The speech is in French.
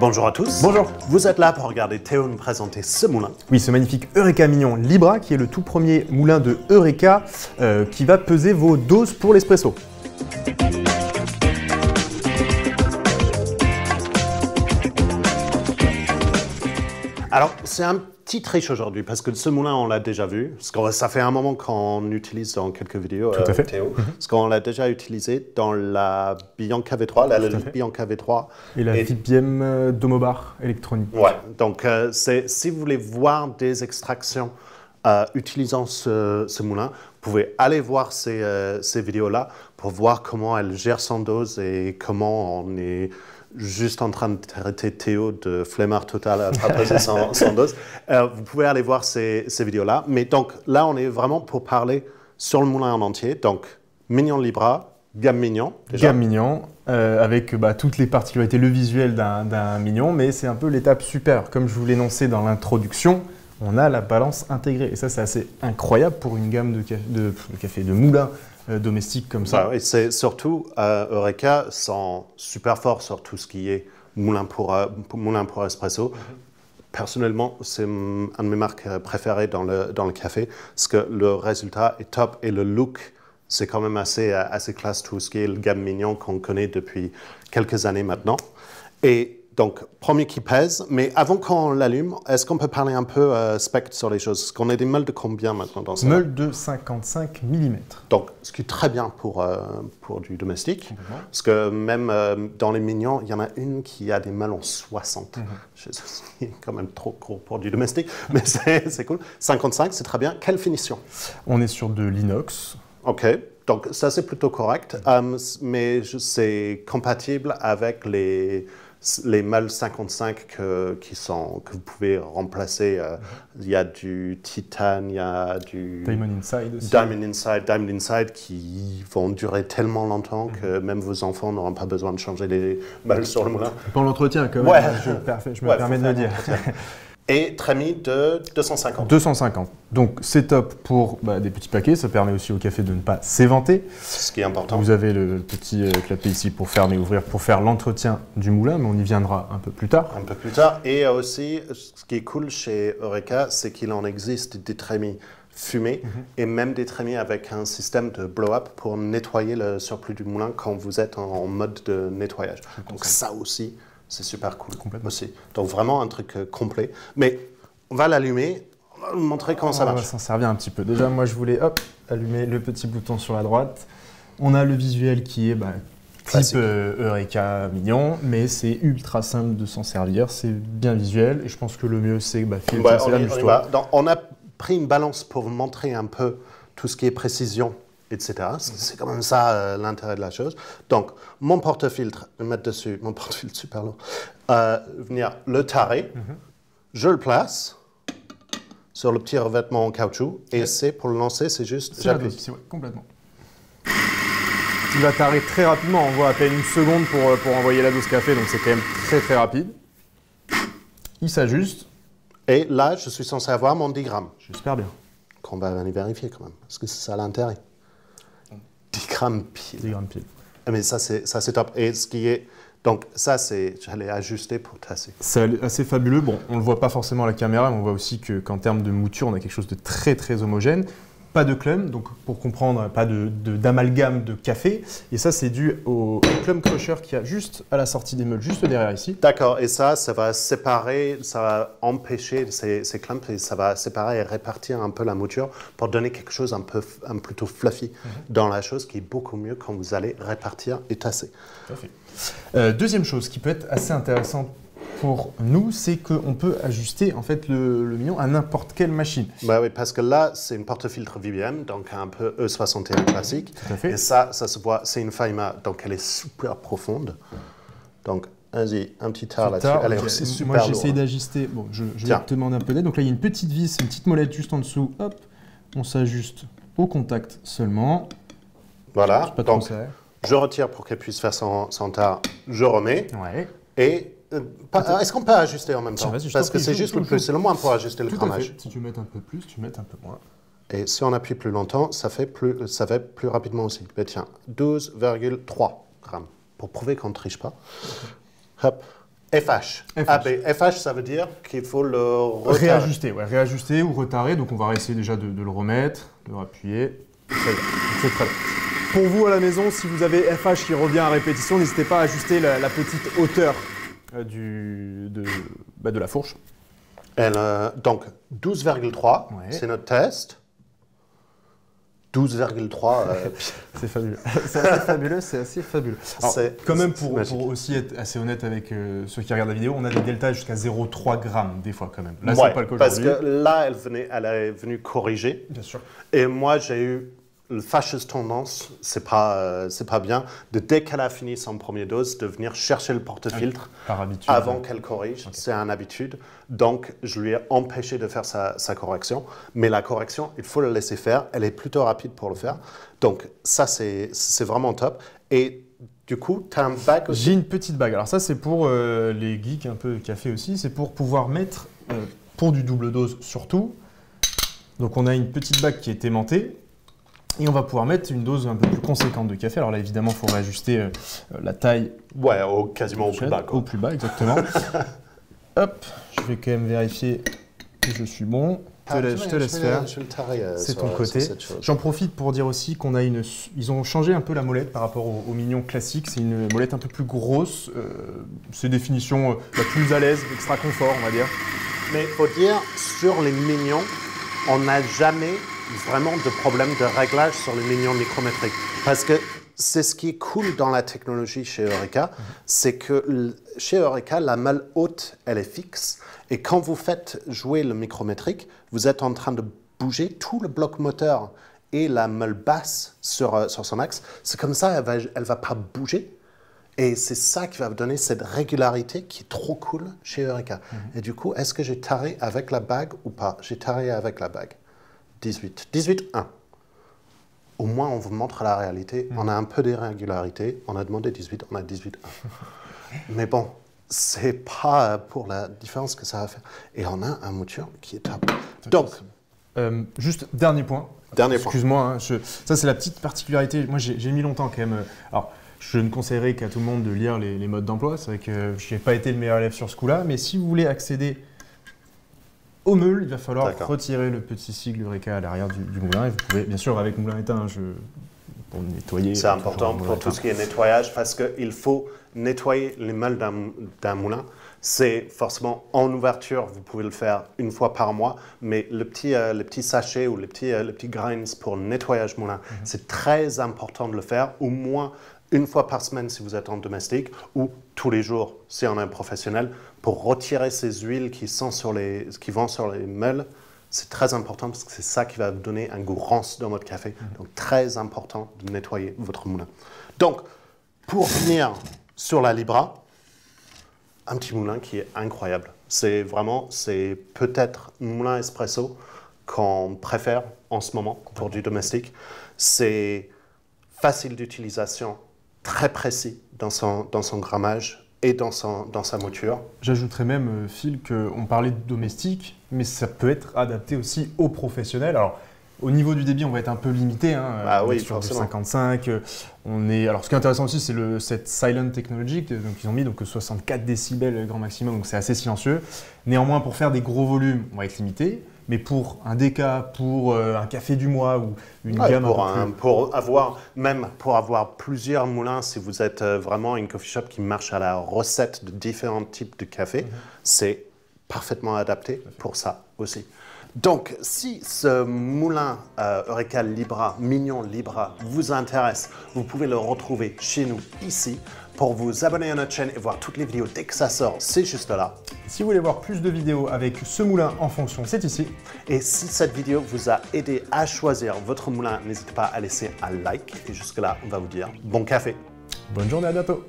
Bonjour à tous. Bonjour. Vous êtes là pour regarder Théo nous présenter ce moulin. Oui, ce magnifique Eureka Mignon Libra, qui est le tout premier moulin de Eureka, qui va peser vos doses pour l'espresso. Alors, c'est un petit triche aujourd'hui, parce que ce moulin, on l'a déjà vu. Parce que ça fait un moment qu'on utilise dans quelques vidéos, Tout à fait. Théo. Parce qu'on l'a déjà utilisé dans la Bianca V3, la Bianca V3. Et la VBM Domobar électronique. Ouais, donc si vous voulez voir des extractions utilisant ce moulin, vous pouvez aller voir ces vidéos-là pour voir comment elle gère son dose et comment on est juste en train de traiter Théo de flemmard total à proposer son dose. Vous pouvez aller voir ces vidéos-là. Mais donc là, on est vraiment pour parler sur le moulin en entier. Donc, Mignon Libra, gamme Mignon. Déjà. Gamme Mignon, avec toutes les particularités, le visuel d'un Mignon, mais c'est un peu l'étape supérieure. Comme je vous l'énonçais dans l'introduction, on a la balance intégrée. Et ça, c'est assez incroyable pour une gamme de moulins domestiques comme ça. Ouais, et c'est surtout, Eureka sont super forts sur tout ce qui est moulin pour espresso. Personnellement, c'est une de mes marques préférées dans le café, parce que le résultat est top et le look, c'est quand même assez classe, tout ce qui est le gamme Mignon qu'on connaît depuis quelques années maintenant. Et donc, premier qui pèse, mais avant qu'on l'allume, est-ce qu'on peut parler un peu spec sur les choses? Parce qu'on a des meules de combien maintenant dans ça? Meules de 55 mm. Donc, ce qui est très bien pour du domestique. Parce que même dans les mignons, il y en a une qui a des meules en 60. C'est quand même trop gros pour du domestique, mais c'est cool. 55, c'est très bien. Quelle finition? On est sur de l'inox. OK. Donc, ça, c'est plutôt correct. Mais c'est compatible avec les meules 55 que vous pouvez remplacer. Il y a du titane, il y a du Diamond Inside aussi. Diamond Inside qui vont durer tellement longtemps que même vos enfants n'auront pas besoin de changer les meules sur le moulin. Pour l'entretien, quand même, ouais. je me permets de le dire. Et trémie de 250. 250. Donc c'est top pour des petits paquets, ça permet aussi au café de ne pas s'éventer. Ce qui est important. Vous avez le petit clapet ici pour fermer et ouvrir, pour faire l'entretien du moulin, mais on y viendra un peu plus tard. Un peu plus tard. Et aussi, ce qui est cool chez Eureka, c'est qu'il en existe des trémies fumées et même des trémies avec un système de blow-up pour nettoyer le surplus du moulin quand vous êtes en mode de nettoyage. Donc ça aussi, c'est super cool aussi. Donc vraiment un truc complet. Mais on va l'allumer, on va vous montrer comment ça marche. On va s'en servir un petit peu. Déjà, moi je voulais allumer le petit bouton sur la droite. On a le visuel qui est type Eureka Mignon, mais c'est ultra simple de s'en servir. C'est bien visuel et je pense que le mieux c'est on a pris une balance pour vous montrer un peu tout ce qui est précision, etc. C'est quand même ça l'intérêt de la chose. Donc, mon porte-filtre, je vais mettre dessus, mon porte-filtre super lourd, venir le tarer, je le place sur le petit revêtement en caoutchouc, et c'est pour le lancer, c'est juste, j'appuie. Complètement. Il va tarer très rapidement, on voit à peine une seconde pour envoyer la dose café, donc c'est quand même très très rapide. Il s'ajuste. Et là, je suis censé avoir mon 10 grammes. J'espère bien. Qu'on va aller vérifier quand même, parce que c'est ça l'intérêt. 10 grammes pile. 10 grammes pile. Mais ça, c'est top. Et ce qui est... Donc, ça, j'allais ajuster pour tasser. C'est assez fabuleux. Bon, on ne le voit pas forcément à la caméra, mais on voit aussi qu'en termes de mouture, on a quelque chose de très, très homogène. Pas de clump, donc pour comprendre, pas d'amalgame de café. Et ça, c'est dû au clump crusher qu'il y a juste à la sortie des meules, juste derrière ici. D'accord. Et ça va séparer, ça va empêcher ces clumps et ça va séparer et répartir un peu la mouture pour donner quelque chose plutôt fluffy dans la chose qui est beaucoup mieux quand vous allez répartir et tasser. Tout à fait. Deuxième chose qui peut être assez intéressante pour nous, c'est qu'on peut ajuster en fait le Mignon à n'importe quelle machine. Oui, parce que là, c'est une porte-filtre VBM, donc un peu E61 classique. Tout à fait. Et ça se voit, c'est une Faima, donc elle est super profonde. Donc, vas-y, un petit tar là-dessus. Elle est aussi super Moi, lourde. j'essaye d'ajuster. Bon, je vais te demander un peu d'aide. Donc là, il y a une petite vis, une petite molette juste en dessous. Hop, on s'ajuste au contact seulement. Voilà. Pas donc, trop serré. je retire pour qu'elle puisse faire son tar. Je remets. Ouais. Et est-ce qu'on peut ajuster en même temps? Parce que c'est juste le plus, c'est le moins pour ajuster le grammage. Si tu veux mettre un peu plus, tu mets un peu moins. Et si on appuie plus longtemps, ça va plus rapidement aussi. Ben tiens, 12,3 grammes. Pour prouver qu'on ne triche pas. Hop. FH. AB. FH, ça veut dire qu'il faut le réajuster, réajuster ou retarer. Donc on va essayer déjà de le remettre, de rappuyer. C'est très bien. Pour vous à la maison, si vous avez FH qui revient à répétition, n'hésitez pas à ajuster la petite hauteur de la fourche. Donc 12,3, c'est notre test. 12,3. C'est fabuleux. C'est assez fabuleux, c'est assez fabuleux. Alors, quand même, pour aussi être assez honnête avec ceux qui regardent la vidéo, on a des deltas jusqu'à 0,3 grammes des fois quand même. Là, c'est pas le cas parce que là, elle est venue corriger. Bien sûr. Et moi, j'ai eu la fâcheuse tendance, c'est pas bien, de dès qu'elle a fini son premier dose, de venir chercher le porte-filtre avant qu'elle corrige. C'est une habitude. Donc, je lui ai empêché de faire sa correction. Mais la correction, il faut la laisser faire. Elle est plutôt rapide pour le faire. Donc, ça, c'est vraiment top. Et du coup, tu as un bac aussi? J'ai une petite bague. Alors ça, c'est pour les geeks un peu café aussi. C'est pour pouvoir mettre, pour du double dose surtout. Donc, on a une petite bague qui est aimantée. Et on va pouvoir mettre une dose un peu plus conséquente de café. Alors là, évidemment, il faut réajuster la taille. Ouais, quasiment au plus bas. Au plus bas, exactement. Hop, je vais quand même vérifier que je suis bon. Je te laisse faire. C'est ton côté. J'en profite pour dire aussi qu'on a ils ont changé un peu la molette par rapport au mignon classique. C'est une molette un peu plus grosse. C'est définition la plus à l'aise, extra confort, on va dire. Mais il faut dire, sur les mignons, on n'a jamais vraiment de problème de réglage sur les mignons micrométriques. Parce que c'est ce qui est cool dans la technologie chez Eureka, c'est que chez Eureka, la meule haute, elle est fixe. Et quand vous faites jouer le micrométrique, vous êtes en train de bouger tout le bloc moteur et la meule basse sur son axe. C'est comme ça, elle va pas bouger. Et c'est ça qui va vous donner cette régularité qui est trop cool chez Eureka. Et du coup, est-ce que j'ai taré avec la bague ou pas? J'ai taré avec la bague. 18. 18,1. Au moins, on vous montre la réalité. On a un peu d'irrégularité. On a demandé 18, on a 18,1. Mais bon, c'est pas pour la différence que ça va faire. Et on a un mouture qui est top. Donc, juste dernier point. Excuse-moi, hein, ça c'est la petite particularité. Moi, j'ai mis longtemps quand même. Alors, je ne conseillerais qu'à tout le monde de lire les modes d'emploi. C'est vrai que je n'ai pas été le meilleur élève sur ce coup-là. Mais si vous voulez accéder au meule, il va falloir retirer le petit sigle Eureka à l'arrière du moulin. Et vous pouvez, bien sûr, avec moulin éteint, pour nettoyer. C'est important pour tout ce qui est nettoyage parce qu'il faut nettoyer les meules d'un moulin. C'est forcément en ouverture, vous pouvez le faire une fois par mois, mais le petit sachet ou les petits grains pour le nettoyage moulin, c'est très important de le faire au moins une fois par semaine si vous êtes en domestique ou tous les jours si on est un professionnel pour retirer ces huiles qui vont sur les meules. C'est très important parce que c'est ça qui va vous donner un goût rance dans votre café. Donc, très important de nettoyer votre moulin. Donc, pour finir sur la Libra, un petit moulin qui est incroyable. C'est peut-être un moulin espresso qu'on préfère en ce moment pour du domestique. C'est facile d'utilisation, très précis dans son grammage et dans sa mouture. J'ajouterais même, Phil, qu'on parlait de domestique, mais ça peut être adapté aussi aux professionnels. Alors, au niveau du débit, on va être un peu limité. Ah oui, sur du forcément. 55. Alors, ce qui est intéressant aussi, c'est cette silent technology. Donc, ils ont mis 64 décibels grand maximum, donc c'est assez silencieux. Néanmoins, pour faire des gros volumes, on va être limité. Mais pour un déca, pour un café du mois ou une gamme pour avoir plusieurs moulins, si vous êtes vraiment une coffee shop qui marche à la recette de différents types de café, c'est parfaitement adapté pour ça aussi. Donc, si ce moulin Eureka Libra, mignon Libra, vous intéresse, vous pouvez le retrouver chez nous ici. Pour vous abonner à notre chaîne et voir toutes les vidéos dès que ça sort, c'est juste là. Si vous voulez voir plus de vidéos avec ce moulin en fonction, c'est ici. Et si cette vidéo vous a aidé à choisir votre moulin, n'hésitez pas à laisser un like. Et jusque-là, on va vous dire bon café. Bonne journée, à bientôt.